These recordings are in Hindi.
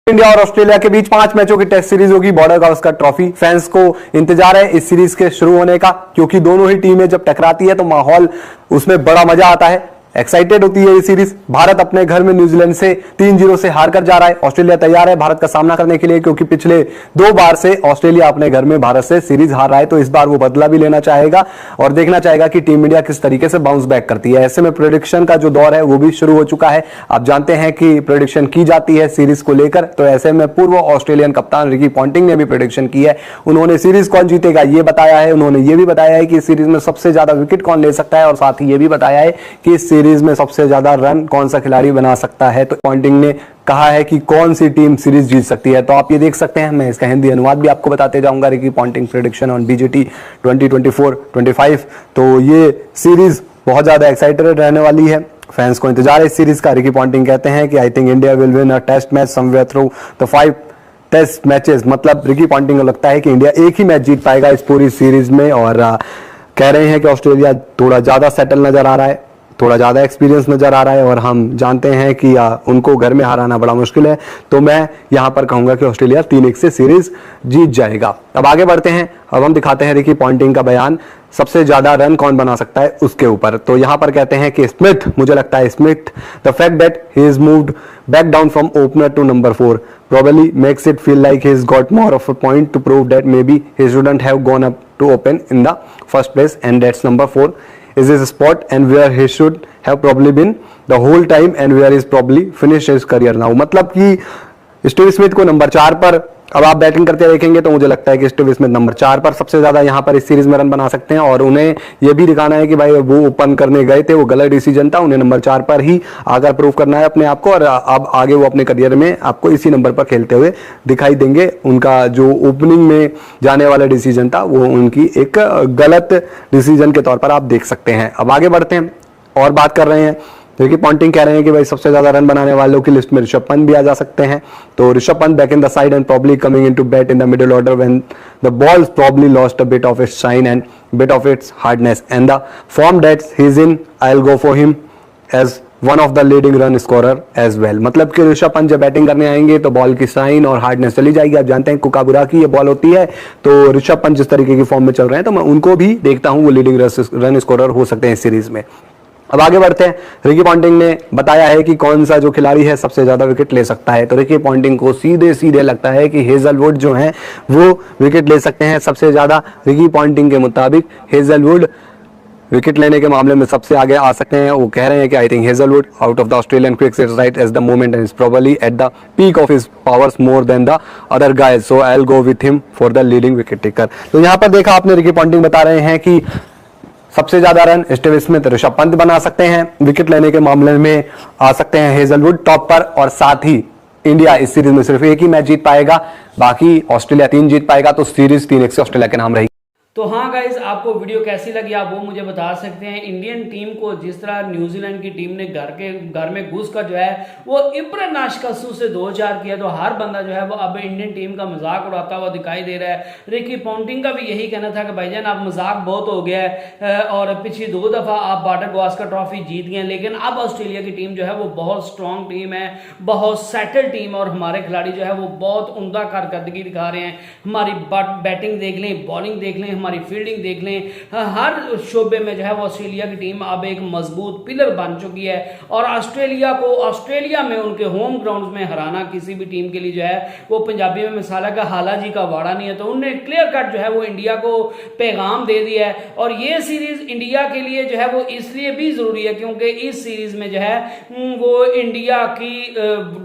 इंडिया और ऑस्ट्रेलिया के बीच 5 मैचों की टेस्ट सीरीज होगी बॉर्डर गावस्कर ट्रॉफी। फैंस को इंतजार है इस सीरीज के शुरू होने का, क्योंकि दोनों ही टीमें जब टकराती है तो माहौल उसमें बड़ा मजा आता है, एक्साइटेड होती है ये सीरीज। भारत अपने घर में न्यूजीलैंड से 3-0 से हार कर जा रहा है। ऑस्ट्रेलिया तैयार है भारत का सामना करने के लिए, क्योंकि पिछले 2 बार से ऑस्ट्रेलिया अपने घर में भारत से सीरीज हार रहा है, तो इस बार वो बदला भी लेना चाहेगा और देखना चाहेगा कि टीम इंडिया किस तरीके से बाउंस बैक करती है। ऐसे में प्रेडिक्शन का जो दौर है वो भी शुरू हो चुका है। आप जानते हैं कि प्रेडिक्शन की जाती है सीरीज को लेकर, तो ऐसे में पूर्व ऑस्ट्रेलियन कप्तान रिकी पॉन्टिंग ने भी प्रेडिक्शन की है। उन्होंने सीरीज कौन जीतेगा ये बताया है। उन्होंने ये भी बताया है कि इस सीरीज में सबसे ज्यादा विकेट कौन ले सकता है, और साथ ही ये भी बताया है कि इस सीरीज में सबसे ज्यादा रन कौन सा खिलाड़ी बना सकता है। तो पॉन्टिंग ने कहा है कि कौन सी टीम सीरीज जीत सकती है। तो आप ये देख सकते हैं, मैं इसका हिंदी अनुवाद भी आपको बताते जाऊंगा। Ricky Ponting prediction on BGT 2024-25। तो ये सीरीज बहुत ज्यादा एक्साइटेड रहने वाली है, फैंस को इंतजार है इस सीरीज का। रिकी पॉन्टिंग कहते हैं कि I think India will win a test match somewhere through the 5 test matches. मतलब रिकी पॉन्टिंग को लगता है कि इंडिया एक ही मैच जीत पाएगा इस पूरी सीरीज में, और कह रहे हैं कि ऑस्ट्रेलिया थोड़ा ज्यादा सेटल नजर आ रहा है, थोड़ा ज्यादा एक्सपीरियंस नजर आ रहा है, और हम जानते हैं कि उनको घर में हराना बड़ा मुश्किल है। तो मैं यहां पर कहूंगा कि ऑस्ट्रेलिया 3-1 से सीरीज जीत जाएगा। अब आगे बढ़ते हैं, अब हम दिखाते हैं रिकी पॉन्टिंग का बयान सबसे ज्यादा रन कौन बना सकता है उसके ऊपर। तो यहां पर कहते हैं कि स्मिथ, मुझे लगता है Smith, the fact that he is moved back down from opener to number 4 probably makes it feel like he's got more of a point to prove that maybe he shouldn't have gone up to open in the first place, and that's number 4 is his spot and where he should have probably been the whole time and where he's probably finished his career now। मतलब कि स्टीव स्मिथ को नंबर 4 पर अब आप बैटिंग करते देखेंगे तो मुझे लगता है कि स्टीव स्मिथ नंबर 4 पर सबसे ज्यादा यहां पर इस सीरीज में रन बना सकते हैं, और उन्हें यह भी दिखाना है कि भाई वो ओपन करने गए थे वो गलत डिसीजन था, उन्हें नंबर 4 पर ही आकर प्रूव करना है अपने आप को, और अब आगे वो अपने करियर में आपको इसी नंबर पर खेलते हुए दिखाई देंगे। उनका जो ओपनिंग में जाने वाला डिसीजन था वो उनकी एक गलत डिसीजन के तौर पर आप देख सकते हैं। अब आगे बढ़ते हैं और बात कर रहे हैं। रिकी पॉन्टिंग कह रहे हैं कि भाई सबसे ज्यादा रन बनाने वालों की लिस्ट में ऋषभ पंत भी आ जा सकते हैं। तो Rishabh Pant back in the side and probably coming into bat in the middle order when the ball's probably lost a bit of its shine and bit of its hardness and the form that he is in, I will go for him as one of the leading run scorer as well. मतलब कि ऋषभ पंत जब बैटिंग करने आएंगे तो बॉल की साइन और हार्डनेस चली जाएगी। आप जानते हैं कुकाबुरा की ये बॉल होती है, तो ऋषभ पंत जिस तरीके की फॉर्म में चल रहे हैं तो मैं उनको भी देखता हूं वो लीडिंग रन स्कोरर हो सकते हैं इस सीरीज में। अब आगे बढ़ते हैं। रिकी पॉन्टिंग ने बताया है कि कौन सा जो खिलाड़ी है सबसे ज्यादा विकेट ले सकता है। तो रिकी पॉन्टिंग को सीधे सीधे लगता है कि हेजलवुड जो है वो विकेट ले सकते हैं सबसे ज्यादा। रिकी पॉन्टिंग के मुताबिक हेजलवुड विकेट लेने के मामले में सबसे आगे आ सकते हैं। वो कह रहे हैं कि I think Hazlewood out of the Australian cricket is right as the moment and is probably at the peak of his powers more than the other guys, so I will go with him for the leading wicket taker. तो यहां पर देखा आपने, रिकी पॉन्टिंग बता रहे हैं कि सबसे ज्यादा run Steve Smith, Rishabh Pant बना सकते हैं। विकेट लेने के मामले में आ सकते हैं हेजलवुड टॉप पर, और साथ ही इंडिया इस सीरीज में सिर्फ एक ही मैच जीत पाएगा, बाकी ऑस्ट्रेलिया 3 जीत पाएगा। तो सीरीज 3-1 से ऑस्ट्रेलिया के नाम रहेगी। तो हाँ गाइज, आपको वीडियो कैसी लगी आप वो मुझे बता सकते हैं। इंडियन टीम को जिस तरह न्यूजीलैंड की टीम ने घर में घुस कर जो है वो इब्रा नाशकसू से 2-4 किया, तो हर बंदा जो है वो अब इंडियन टीम का मजाक उड़ाता हुआ दिखाई दे रहा है। रिकी पॉन्टिंग का भी यही कहना था कि भाईजान आप मजाक बहुत हो गया है, और पिछली 2 दफा आप बॉर्डर गावस्कर ट्रॉफी जीत गए, लेकिन अब ऑस्ट्रेलिया की टीम जो है वो बहुत स्ट्रॉन्ग टीम है, बहुत सेटल टीम, और हमारे खिलाड़ी जो है वो बहुत उम्दा कारकर्दगी दिखा रहे हैं। हमारी बैटिंग देख लें, बॉलिंग देख लें, हमारी फील्डिंग देख लें, हर शोबे में जो है वो ऑस्ट्रेलिया की टीम अब एक मजबूत पिलर बन चुकी है, और ऑस्ट्रेलिया को ऑस्ट्रेलिया में उनके होम ग्राउंड में हराना किसी भी टीम के लिए जो है वो पंजाबी में मिसाला का हाला जी का वाड़ा नहीं है। तो उन्होंने क्लियर कट जो है वो इंडिया को पैगाम दे दिया है, और ये सीरीज इंडिया के लिए जो है वो इसलिए भी जरूरी है क्योंकि इस सीरीज में जो है वो इंडिया की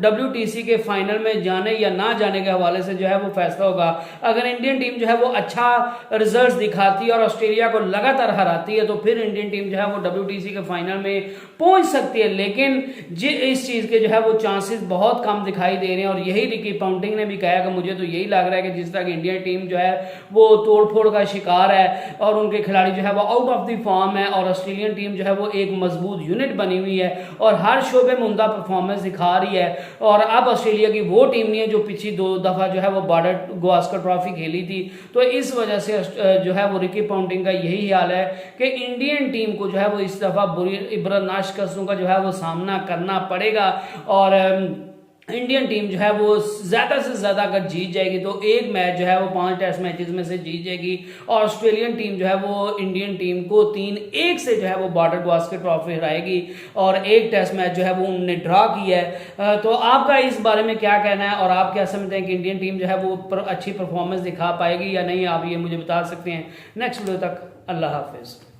WTC के फाइनल में जाने या ना जाने के हवाले से जो है वो फैसला होगा। अगर इंडियन टीम जो है वो अच्छा रिजल्ट दिखाती है और ऑस्ट्रेलिया को लगातार हराती है तो फिर इंडियन टीम जो है वो WTC के फाइनल में पहुंच सकती है, लेकिन इस चीज के जो है वो चांसेस बहुत कम दिखाई दे रहे हैं। और यही रिकी पॉन्टिंग ने भी कहा कि मुझे तो यही लग रहा है कि जिस तरह की इंडियन टीम जो है वो तोड़फोड़ का शिकार है और उनके खिलाड़ी जो है वो आउट ऑफ द फॉर्म है, और ऑस्ट्रेलियन टीम जो है वो एक मजबूत यूनिट बनी हुई है और हर शोबे में उम्दा परफॉर्मेंस दिखा रही है। और अब ऑस्ट्रेलिया की वो टीम नहीं है जो पिछली 2 दफा जो है वो बॉर्डर गावस्कर ट्रॉफी खेली थी। तो इस वजह से जो है वो रिकी पॉन्टिंग का यही हाल है कि इंडियन टीम को जो है वो इस दफा बुरी इब्रा नाशकसू का जो है वो सामना करना पड़ेगा। और इंडियन टीम जो है वो ज्यादा से ज्यादा अगर जीत जाएगी तो एक मैच जो है वो 5 टेस्ट मैचेस में से जीत जाएगी, और ऑस्ट्रेलियन टीम जो है वो इंडियन टीम को 3-1 से जो है वो बॉर्डर गावस्कर ट्रॉफी हराएगी, और एक टेस्ट मैच जो है वो उन्होंने ड्रॉ किया है। तो आपका इस बारे में क्या कहना है, और आप क्या समझते हैं कि इंडियन टीम जो है वो अच्छी परफॉर्मेंस दिखा पाएगी या नहीं, आप ये मुझे बता सकते हैं। नेक्स्ट वीडियो तक अल्लाह हाफिज।